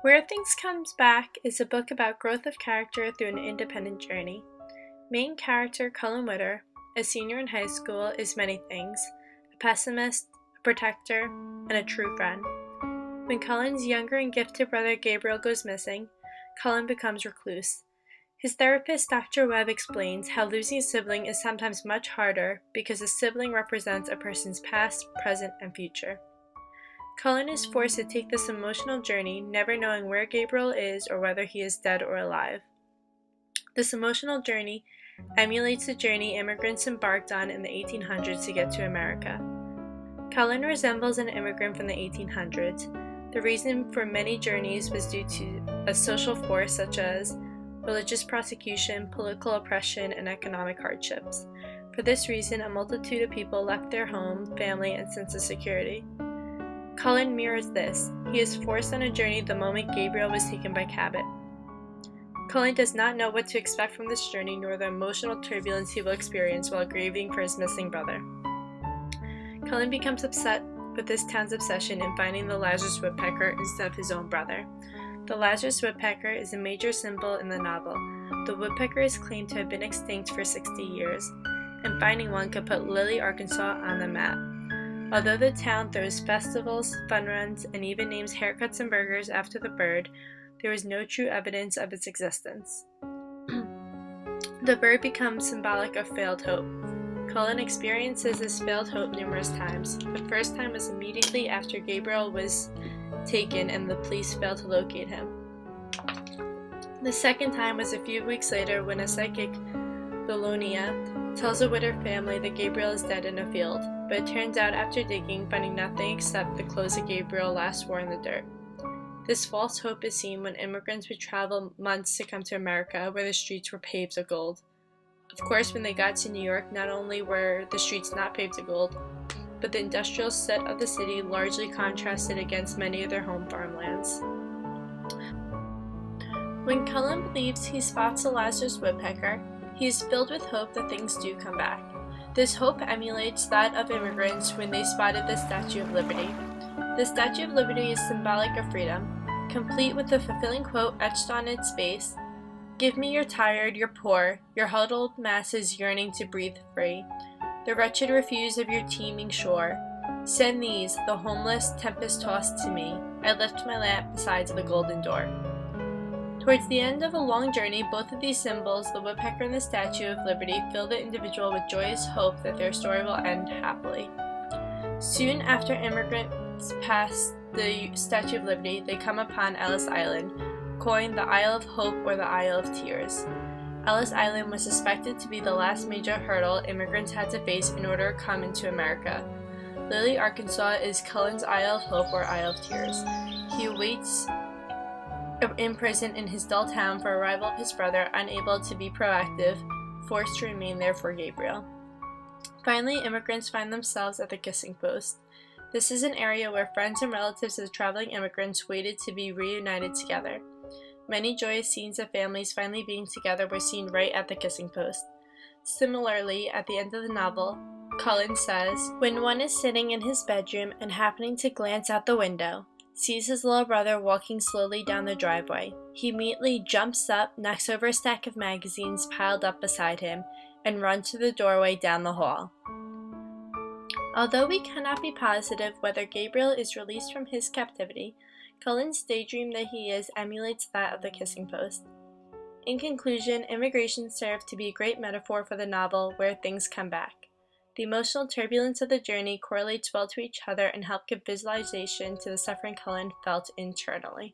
Where Things Comes Back is a book about growth of character through an independent journey. Main character Cullen Witter, a senior in high school, is many things: a pessimist, a protector, and a true friend. When Cullen's younger and gifted brother Gabriel goes missing, Cullen becomes recluse. His therapist, Dr. Webb, explains how losing a sibling is sometimes much harder because a sibling represents a person's past, present, and future. Cullen is forced to take this emotional journey, never knowing where Gabriel is or whether he is dead or alive. This emotional journey emulates the journey immigrants embarked on in the 1800s to get to America. Cullen resembles an immigrant from the 1800s. The reason for many journeys was due to a social force such as religious persecution, political oppression, and economic hardships. For this reason, a multitude of people left their home, family, and sense of security. Cullen mirrors this. He is forced on a journey the moment Gabriel was taken by Cabot. Cullen does not know what to expect from this journey nor the emotional turbulence he will experience while grieving for his missing brother. Cullen becomes upset with this town's obsession in finding the Lazarus woodpecker instead of his own brother. The Lazarus woodpecker is a major symbol in the novel. The woodpecker is claimed to have been extinct for 60 years, and finding one could put Lily, Arkansas on the map. Although the town throws festivals, fun runs, and even names haircuts and burgers after the bird, there is no true evidence of its existence. The bird becomes symbolic of failed hope. Cullen experiences this failed hope numerous times. The first time was immediately after Gabriel was taken and the police failed to locate him. The second time was a few weeks later when a psychic, Belonia, tells the Witter family that Gabriel is dead in a field, but it turns out after digging, finding nothing except the clothes that Gabriel last wore in the dirt. This false hope is seen when immigrants would travel months to come to America, where the streets were paved with gold. Of course, when they got to New York, not only were the streets not paved with gold, but the industrial set of the city largely contrasted against many of their home farmlands. When Cullen believes he spots the Lazarus woodpecker, he is filled with hope that things do come back. This hope emulates that of immigrants when they spotted the Statue of Liberty. The Statue of Liberty is symbolic of freedom, complete with the fulfilling quote etched on its base: "Give me your tired, your poor, your huddled masses yearning to breathe free. The wretched refuse of your teeming shore. Send these, the homeless, tempest-tossed to me. I lift my lamp beside the golden door." Towards the end of a long journey, both of these symbols, the woodpecker and the Statue of Liberty, fill the individual with joyous hope that their story will end happily. Soon after immigrants pass the Statue of Liberty, they come upon Ellis Island, coined the Isle of Hope or the Isle of Tears. Ellis Island was suspected to be the last major hurdle immigrants had to face in order to come into America. Lily, Arkansas is Cullen's Isle of Hope or Isle of Tears. He awaits in prison in his dull town for arrival of his brother, unable to be proactive, forced to remain there for Gabriel. Finally, immigrants find themselves at the kissing post. This is an area where friends and relatives of the traveling immigrants waited to be reunited together. Many joyous scenes of families finally being together were seen right at the kissing post. Similarly, at the end of the novel, Cullen says, "When one is sitting in his bedroom and happening to glance out the window, sees his little brother walking slowly down the driveway, he immediately jumps up, knocks over a stack of magazines piled up beside him, and runs to the doorway down the hall." Although we cannot be positive whether Gabriel is released from his captivity, Cullen's daydream that he is emulates that of the kissing post. In conclusion, immigration served to be a great metaphor for the novel Where Things Come Back. The emotional turbulence of the journey correlates well to each other and help give visualization to the suffering Cullen felt internally.